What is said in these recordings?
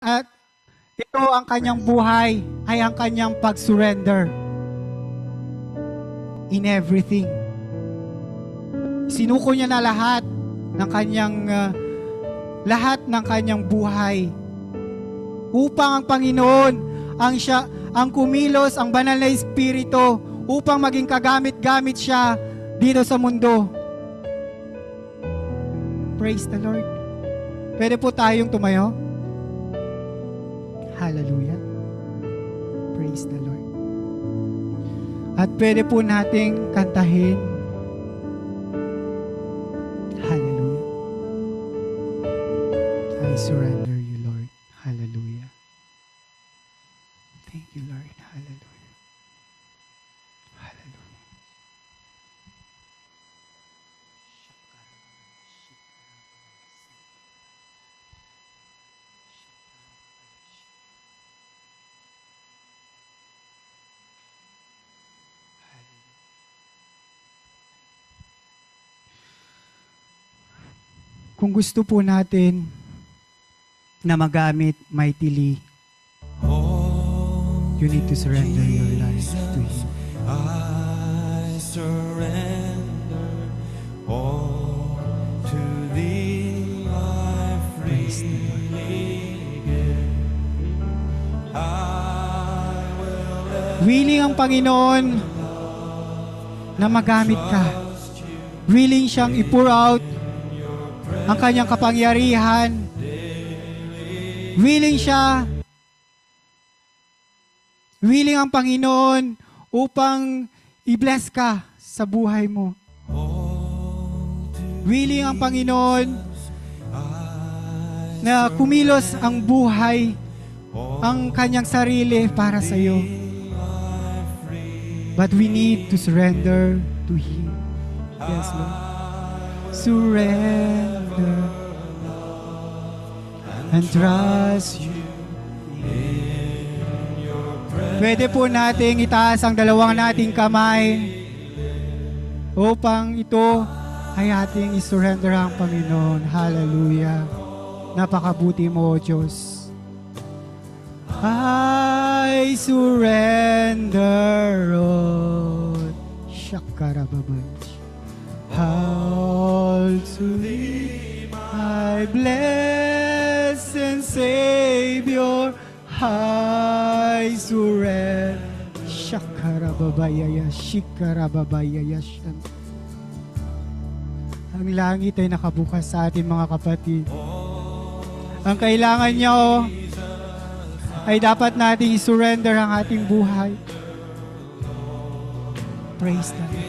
At ito ang kanyang buhay, ay ang kanyang pag-surrender in everything. Sinuko niya na lahat ng kanyang buhay upang ang Panginoon ang kumilos, ang banal na Espiritu upang maging kagamit-gamit siya dito sa mundo. Praise the Lord. Pwede po tayong tumayo? Hallelujah. Praise the Lord. At pwede po nating kantahin. Hallelujah. I surrender you, Lord. Hallelujah. Thank you, Lord. Hallelujah. Hallelujah. Kung gusto po natin na magamit mightily, you need to surrender your life to Him. I surrender all to Thee, my freely give. I will Willing ang Panginoon na magamit ka. Willing siyang i-pour out ang kanyang kapangyarihan. Willing ang Panginoon upang i-bless ka sa buhay mo. Willing ang Panginoon na kumilos ang buhay, ang kanyang sarili para sa iyo. But we need to surrender to Him. Yes, Lord. Surrender and trust you. Pwede po nating itaas ang dalawang nating kamay upang ito ay ating isurrender ang Panginoon. Hallelujah. Napakabuti mo, Diyos. I surrender all. Shakarababay. All to Thee, my blessed and Savior, I surrender. Shakarababayaya, shikarababayaya. Ang langit ay nakabukas sa atin, mga kapatid. Ang kailangan niya ay dapat nating i-surrender ang ating buhay. Praise the Lord.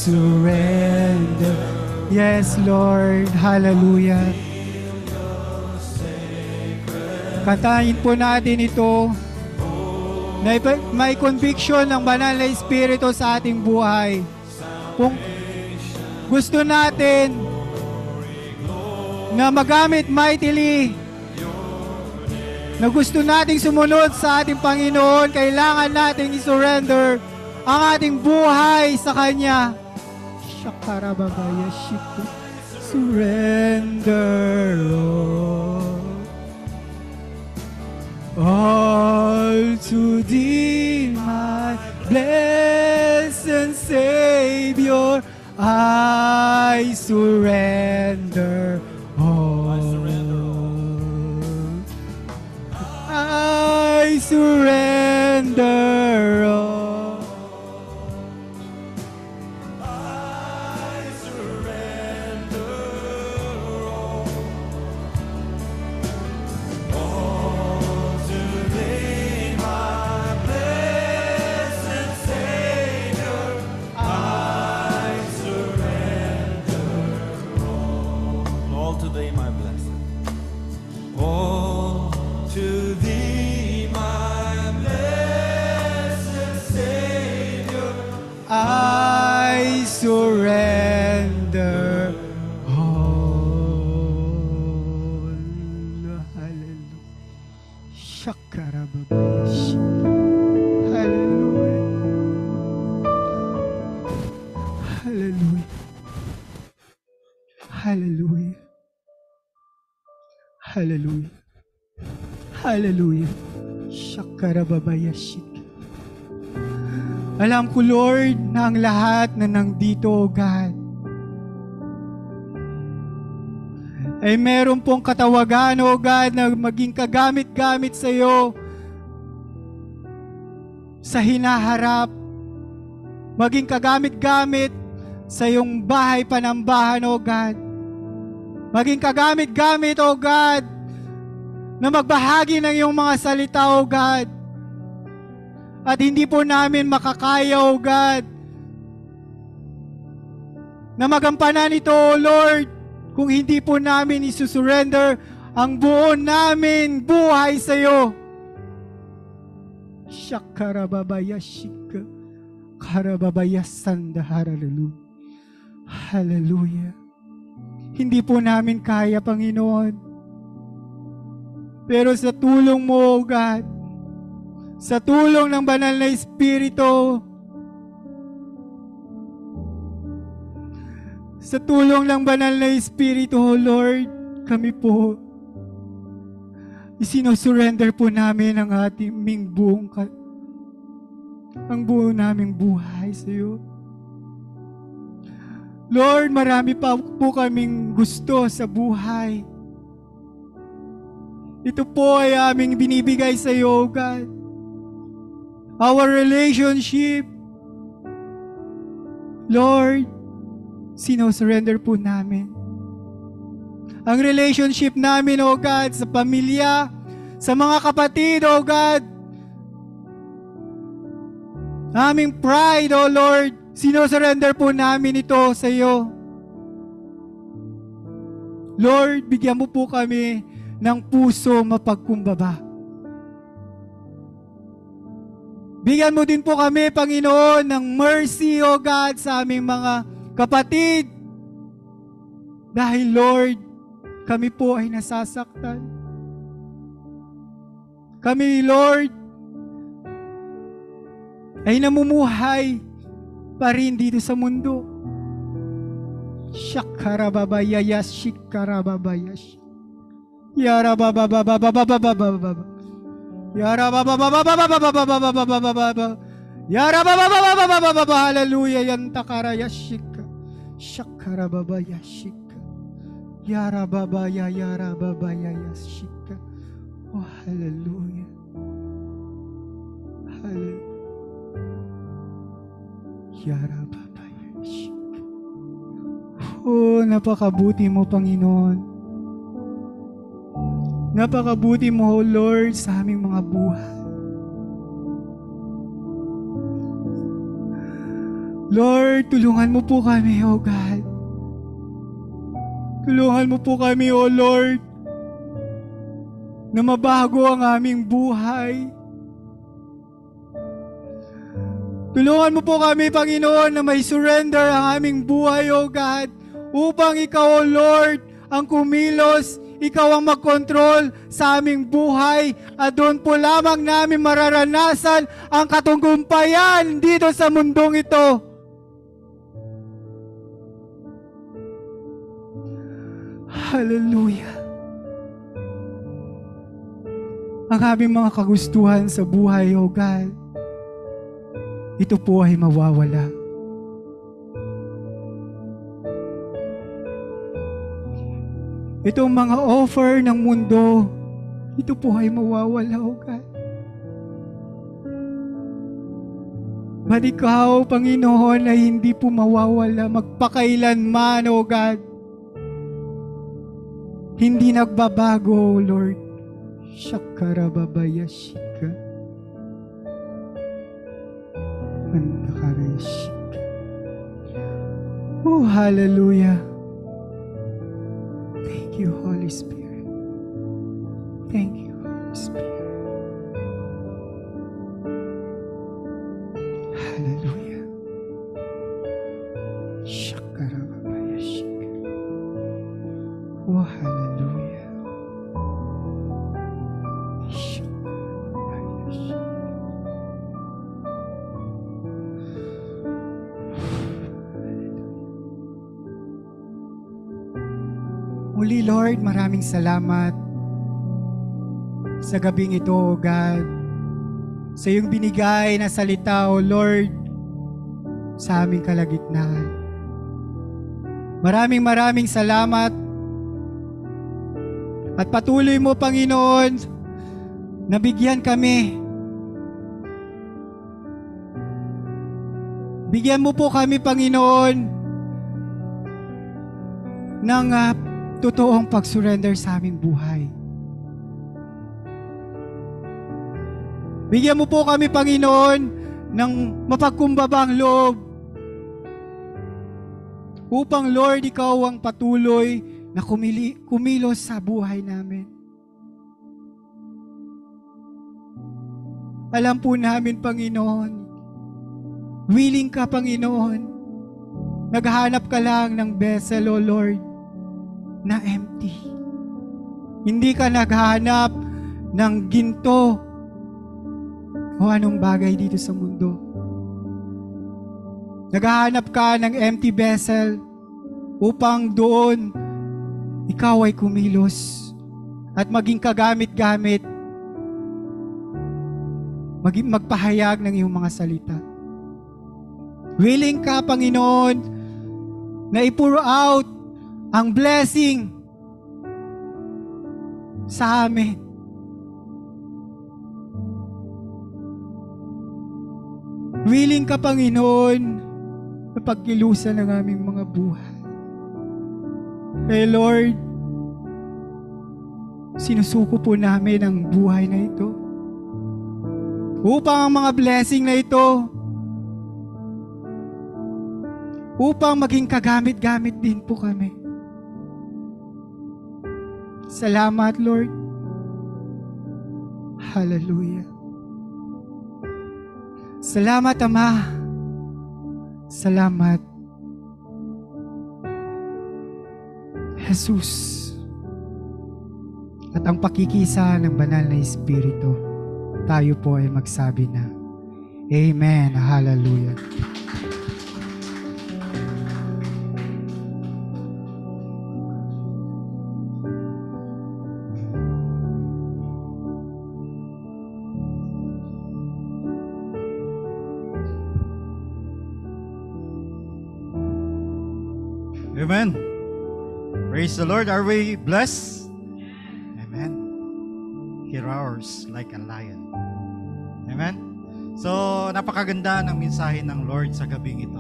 Surrender. Yes, Lord. Hallelujah. Kantahin po natin ito. May conviction ng banal na Espiritu sa ating buhay. Kung gusto natin na magamit mightily, na gusto nating sumunod sa ating Panginoon, kailangan nating i-surrender ang ating buhay sa Kanya. Shakarababaya shiku. Surrender all to Thee, my blessed Savior, I surrender all. I surrender surrender all. I surrender all to Thee, my blessed Savior. I surrender all to Thee, my blessed. All to Thee, my blessed Savior. I surrender all. Hallelujah. Shakarababayashi. Hallelujah. Hallelujah. Hallelujah. Hallelujah. Hallelujah. Shakarababayashi. Alam ko, Lord, na ang lahat na nandito, O God, ay meron pong katawagan, O God, na maging kagamit-gamit sa iyo sa hinaharap. Maging kagamit-gamit sa iyong bahay panambahan, O God. Maging kagamit-gamit, O God, na magbahagi ng iyong mga salita, O God. At hindi po namin makakaya, O God, na magampanan ito, O Lord, kung hindi po namin isusurrender ang buo namin buhay sa iyo. Shakarababayashika, karababayasanda, hallelujah. Hallelujah. Hindi po namin kaya, Panginoon. Pero sa tulong mo, O God, sa tulong ng banal na Espiritu, sa tulong ng banal na Espiritu, O Lord, kami po, isinusurrender po namin ang ating buong ang buo naming buhay sa iyo. Lord, marami pa po kaming gusto sa buhay. Ito po ay aming binibigay sa iyo, O God. Our relationship, Lord, sinusurrender po namin. Ang relationship namin, O God, sa pamilya, sa mga kapatid, O God. Aming pride, O Lord, sinusurrender po namin ito sa iyo. Lord, bigyan mo po kami ng puso mapagkumbaba. Bigyan mo din po kami, Panginoon, ng mercy, O God, sa aming mga kapatid. Dahil, Lord, kami po ay nasasaktan. Kami, Lord, ay namumuhay pa rin dito sa mundo. Shakarababayayash, shikarababayash. Yarababababababababababababab. Hallelujah, yantakarayashika, shakarababayashika, yarababayayashika. Oh, hallelujah. Hallelujah. Yarababayashika. Oh, napakabuti mo, Panginoon. Napakabuti mo, O Lord, sa aming mga buhay. Lord, tulungan mo po kami, O God. Tulungan mo po kami, O Lord, na mabago ang aming buhay. Tulungan mo po kami, Panginoon, na may surrender ang aming buhay, O God, upang Ikaw, O Lord, ang kumilos. Ikaw ang mag-control sa aming buhay at doon po lamang namin mararanasan ang katunggumpayan dito sa mundong ito. Hallelujah. Ang aming mga kagustuhan sa buhay, O God, ito po ay mawawala. Itong mga offer ng mundo, ito po ay mawawala, O God. But ikaw, Panginoon, ay hindi po mawawala magpakailanman, O God. Hindi nagbabago, O Lord. Shakarababayashika. Andakarayashika. Oh, hallelujah. Thank you, Holy Spirit. Thank you, Holy Spirit. Hallelujah. Shakarababayashika. Oh, hallelujah. Shakarababayashika. Muli, Lord, maraming salamat sa gabing ito, O God. Sa iyong binigay na salita, O Lord, sa aming kalagitnaan. Maraming salamat at patuloy mo, Panginoon, na bigyan kami. Bigyan mo po kami, Panginoon, ng totoong pag-surrender sa aming buhay. Bigyan mo po kami, Panginoon, ng mapagkumbabang loob upang, Lord, ikaw ang patuloy na kumilos sa buhay namin. Alam po namin, Panginoon, willing ka, Panginoon, naghahanap ka lang ng vessel, O Lord, na empty. Hindi ka naghahanap ng ginto o anong bagay dito sa mundo. Naghahanap ka ng empty vessel upang doon ikaw ay kumilos at maging kagamit-gamit, magpahayag ng iyong mga salita. Willing ka, Panginoon, na i-pour out ang blessing sa amin. Willing ka, Panginoon, na pagkilusan ng aming mga buhay. Kaya Lord, sinusuko po namin ang buhay na ito upang ang mga blessing na ito upang maging kagamit-gamit din po kami. Salamat, Lord. Hallelujah. Salamat, Ama. Salamat, Jesus. At ang pakikisa ng banal na Espiritu, tayo po ay magsabi na, Amen. Hallelujah. Amen. Praise the Lord. Are we blessed? Amen. He roars like a lion. Amen. So, napakaganda ng mensahe ng Lord sa gabing ito.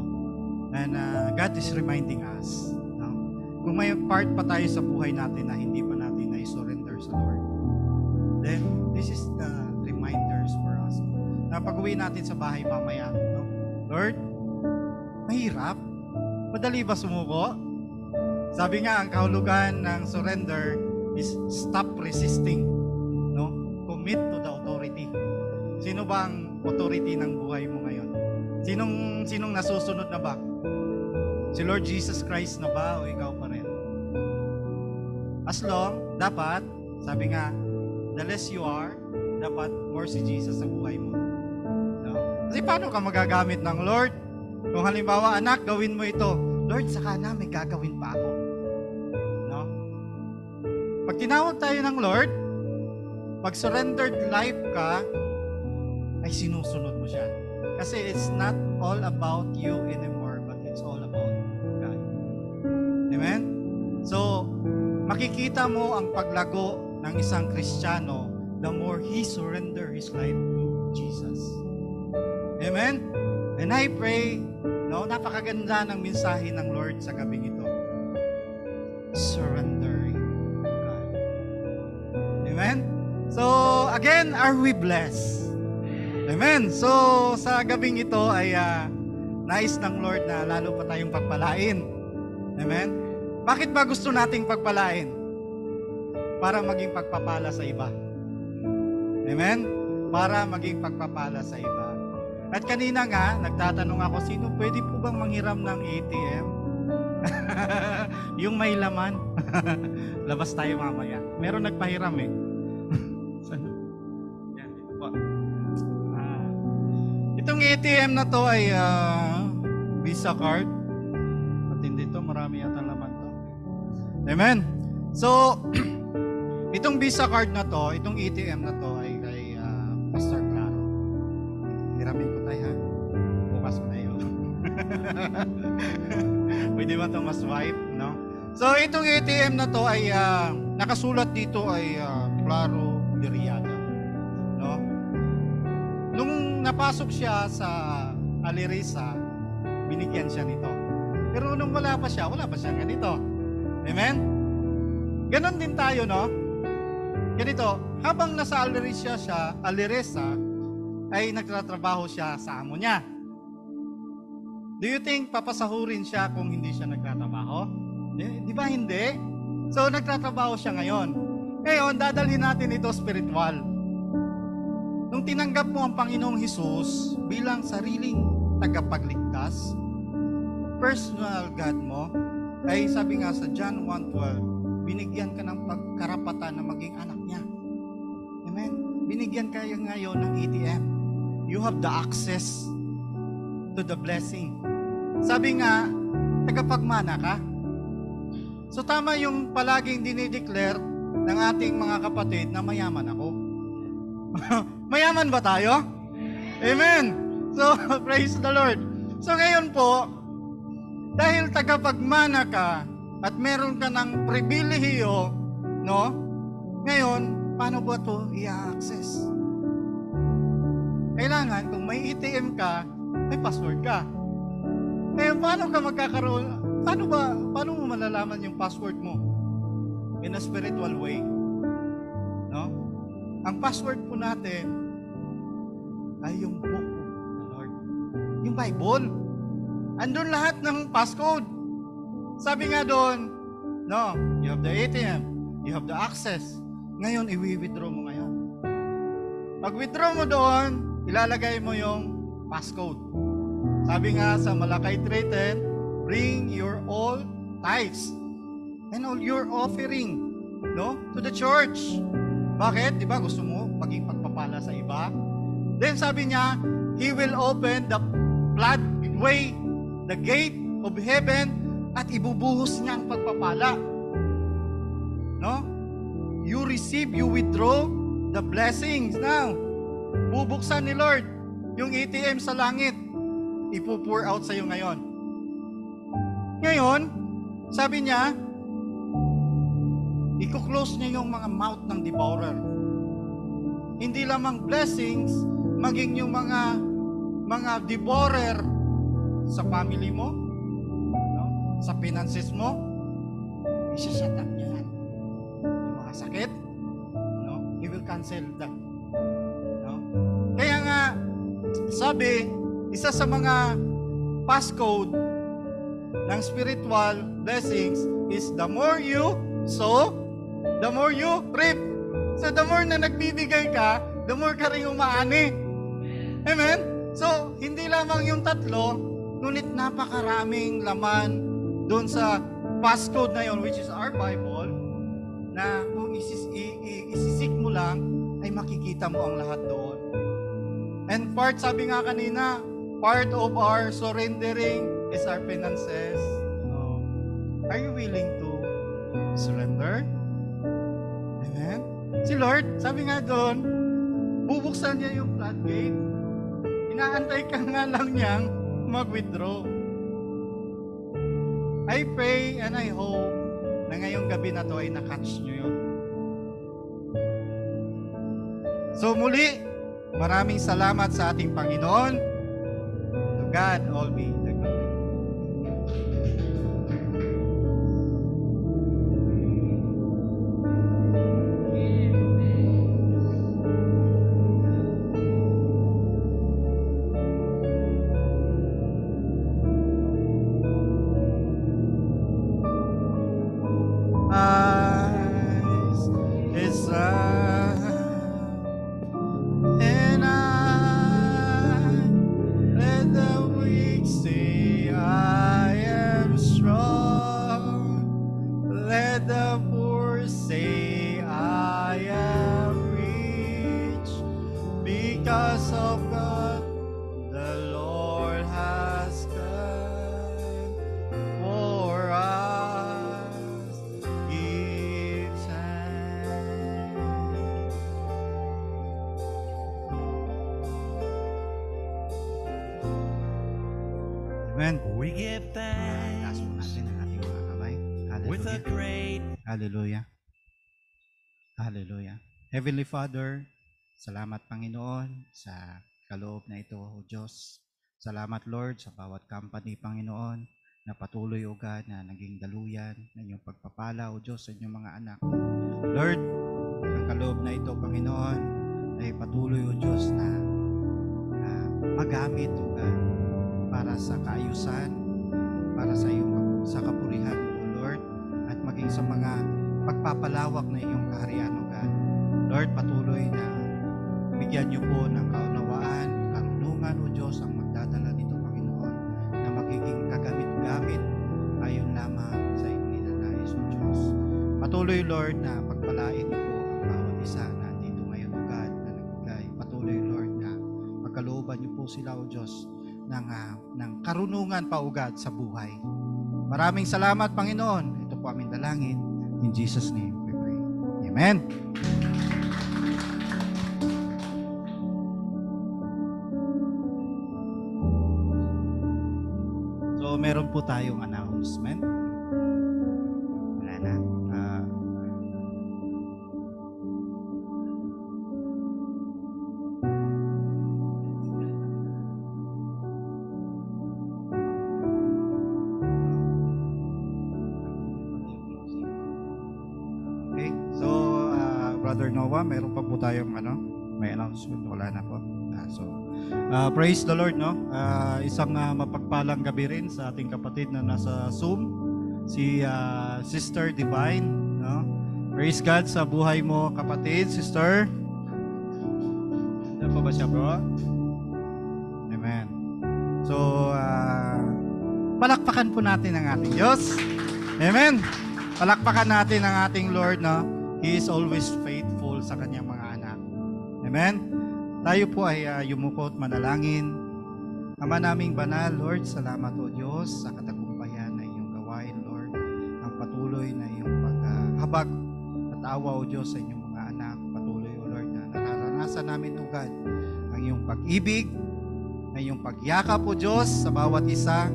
And God is reminding us, kung may part pa tayo sa buhay natin na hindi pa natin na-surrender sa Lord, then this is the reminders for us. Na pag-uwi natin sa bahay mamaya, Lord, mahirap. Madali ba sumuko? Sabi nga, ang kahulugan ng surrender is stop resisting. No? Commit to the authority. Sino ba ang authority ng buhay mo ngayon? Sinong nasusunod na ba? Si Lord Jesus Christ na ba o ikaw pa rin? As long, dapat, sabi nga, the less you are, dapat more si Jesus sa buhay mo. No? Kasi paano ka magagamit ng Lord? Kung halimbawa, anak, gawin mo ito. Lord, saka na, may gagawin pa ako. No? Pag tinawag tayo ng Lord, pag surrendered life ka, ay sinusunod mo siya. Kasi it's not all about you anymore, but it's all about God. Amen? So, makikita mo ang paglago ng isang Kristiyano the more he surrender his life to Jesus. Amen? And I pray, no, napakaganda ng mensahe ng Lord sa gabing ito. Surrendering God. Amen? So, again, are we blessed? Amen? So, sa gabing ito ay nais ng Lord na lalo pa tayong pagpalain. Amen? Bakit ba gusto nating pagpalain? Para maging pagpapala sa iba. Amen? Para maging pagpapala sa iba. At kanina nga, nagtatanong ako, sino pwede po bang manghiram ng ATM? Yung may laman. Labas tayo mamaya. Meron nagpahiram eh. Yan, ito po. Itong ATM na to ay Visa card. At hindi to, marami yata laman to. Amen? So, itong Visa card na to, itong ATM na to ay kay Pastor Claro. Hiramin ko tayo ha. Bukas ko tayo. Pwede ba ito mas swipe, no? So, itong ATM na to ay nakasulat dito ay Claro Diriada. No? Nung napasok siya sa Alireza, binigyan siya nito. Pero nung wala pa siya ganito. Amen? Ganon din tayo, no? Ganito, habang nasa Alireza ay nagtatrabaho siya sa amo niya. Do you think papasahurin siya kung hindi siya nagtatrabaho? Di ba hindi? So, nagtatrabaho siya ngayon. Ngayon, dadalhin natin ito spiritual. Nung tinanggap mo ang Panginoong Hesus bilang sariling tagapagligtas, personal God mo, ay sabi nga sa John 1:12, binigyan ka ng pagkarapatan na maging anak niya. Amen? Binigyan kayo ngayon ng ATM. You have the access to the blessing. Sabi nga, tagapagmana ka. So tama yung palaging dinideclare ng ating mga kapatid na mayaman ako. Mayaman ba tayo? Amen! So, praise the Lord. So ngayon po, dahil tagapagmana ka at meron ka ng pribilehiyo, no? Ngayon, paano ba ito i-access? Kailangan, kung may ATM ka, may password ka. Ngayon, paano ka magkakaroon? Paano mo malalaman yung password mo? In a spiritual way. No? Ang password po natin ay yung book ng Lord. Yung Bible. Andun lahat ng passcode. Sabi nga doon, no, you have the ATM, you have the access. Ngayon, i-withdraw mo ngayon. Pag-withdraw mo doon, ilalagay mo yung passcode. Sabi nga sa Malakay 3:10, bring your all tithes and all your offering, no, to the church. Bakit? Di ba gusto mo maging pagpapala sa iba? Then sabi niya, He will open the floodway, the gate of heaven, at ibubuhos niya ang pagpapala. No? You receive, you withdraw the blessings. Now, bubuksan ni Lord yung ATM sa langit. Ipo-pour out sa iyo ngayon. Ngayon, sabi niya, i-close niya yung mga mouth ng devourer. Hindi lamang blessings, maging yung mga devourer sa family mo, no? Sa finances mo, isa-shut up niya yan. Yung mga sakit, no? He will cancel that. No? Kaya nga, sabi, isa sa mga passcode ng spiritual blessings is the more you sow, the more you reap. So the more na nagbibigay ka, the more ka rin umaani. Amen? So, hindi lamang yung tatlo, ngunit napakaraming laman doon sa passcode na yun, which is our Bible, na kung isisik mo lang, ay makikita mo ang lahat doon. And sabi nga kanina, part of our surrendering is our finances. So, are you willing to surrender? Amen? Si Lord, sabi nga doon, bubuksan niya yung floodgate. Inaantay ka nga lang niyang mag-withdraw. I pray and I hope na ngayong gabi na to ay na-catch nyo yun. So muli, maraming salamat sa ating Panginoon. The God, all be the glory. Eyes is and let the weak say I am strong. Let the poor say I am rich because of God the Lord has done for us. Give thanks. Amen. We give Taas mo thanks natin ang ating mga kamay. with a Hallelujah. great Hallelujah. Hallelujah. Heavenly Father, salamat Panginoon sa kaloob na ito, O Diyos. Salamat Lord sa bawat company, Panginoon, na patuloy, O God, na naging daluyan ng iyong pagpapala, O Diyos, sa inyong mga anak. Lord, ang kaloob na ito, Panginoon, ay patuloy, O Diyos, na magamit, O God, para sa kaayusan, para sa iyong sa kapurihan, O Lord, at maging sa mga pagpapalawak na iyong kaharian, O God. Lord, patuloy na bigyan niyo po ng kaunawaan, karunungan, O Diyos, ang magdadala dito, Panginoon, na magiging kagamit-gamit ayon lamang sa iyong ninanais, O Diyos. Patuloy, Lord, na pagpalain niyo po ang bawat isa na dito ngayon, O God, na nagbigay. Patuloy, Lord, na pagkalooban niyo po sila, O Diyos, ng karunungan pa, O God, sa buhay. Maraming salamat, Panginoon. Ito po aming dalangin. In Jesus' name we pray. Amen. So, meron po tayong announcement. Wala na. Okay. So, Brother Noah, meron pa po tayong may announcement. Wala na po. Praise the Lord, no? Isang mapagpalang gabi rin sa ating kapatid na nasa Zoom, si Sister Divine, no? Praise God sa buhay mo, kapatid, sister. Ano pa ba siya, bro? Amen. So, palakpakan po natin ang ating Diyos. Amen. Palakpakan natin ang ating Lord, no? He is always faithful sa kanyang mga anak. Amen. Tayo po ay yumukot manalangin. Ama naming banal, Lord, salamat o Diyos sa katagumpayan na iyong gawain, Lord. Ang patuloy na iyong paghabag at awa o Diyos sa inyong mga anak. Patuloy o Lord na nararanasan namin o God ang iyong pag-ibig, ang iyong pagyakap o Diyos sa bawat isa.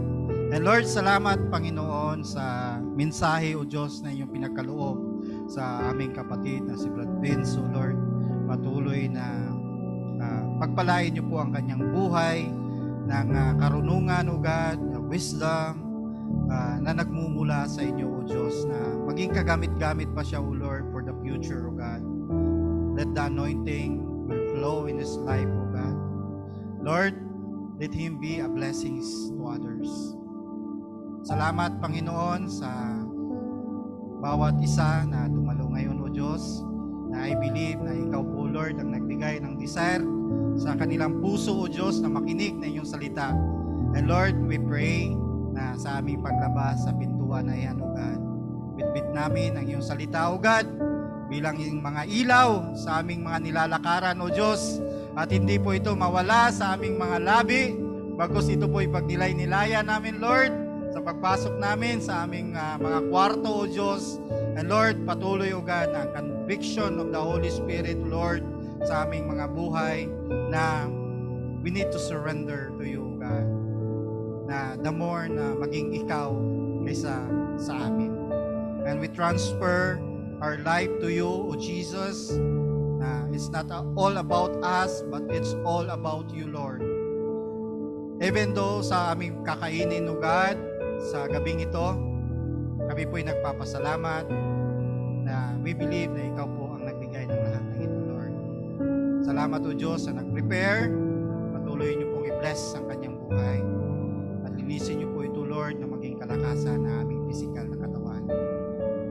And Lord, salamat Panginoon sa mensahe o Diyos na iyong pinagkaloob sa aming kapatid na si Brad Vince o Lord. Patuloy na pagpalain niyo po ang kanyang buhay ng karunungan o God, na wisdom na nagmumula sa inyo o Diyos, na maging kagamit-gamit pa siya o Lord for the future o God. Let the anointing will flow in his life o God. Lord, let him be a blessing to others. Salamat Panginoon sa bawat isa na dumalo ngayon o Diyos, na I believe na ikaw po Lord ang nagbigay ng desire sa kanilang puso o Diyos na makinig na iyong salita. And Lord, we pray na sa aming paglabas sa pintuan na yan o God, bitbit namin ang iyong salita o God bilang yung mga ilaw sa aming mga nilalakaran o Diyos, at hindi po ito mawala sa aming mga labi, bagkus ito po ipagnilay-nilaya namin Lord sa pagpasok namin sa aming mga kwarto o Diyos. And Lord, patuloy o God na conviction of the Holy Spirit Lord sa aming mga buhay, na we need to surrender to you, God. Na the more na maging ikaw kaysa sa amin. And we transfer our life to you, O Jesus. Na it's not all about us, but it's all about you, Lord. Even though sa aming kakainin, O God, sa gabing ito, kami po'y nagpapasalamat na we believe na Ikaw po ang nagbigay ng lahat ng ito, Lord. Salamat, O Diyos, sa nag-prepare. Patuloy niyo pong i-bless ang kanyang buhay. At linisin niyo po ito, Lord, na maging kalakasan na aming physical na katawan.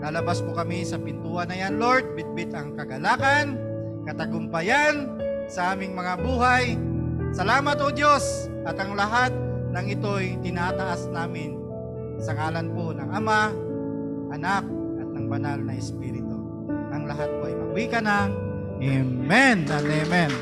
Lalabas po kami sa pintuan na yan, Lord. Bitbit ang kagalakan, katagumpayan sa aming mga buhay. Salamat, O Diyos, at ang lahat ng ito'y tinataas namin sa ngalan po ng Ama, Anak, at ng Banal na Espiritu. Ang lahat po ay magwika ng Amen at Amen.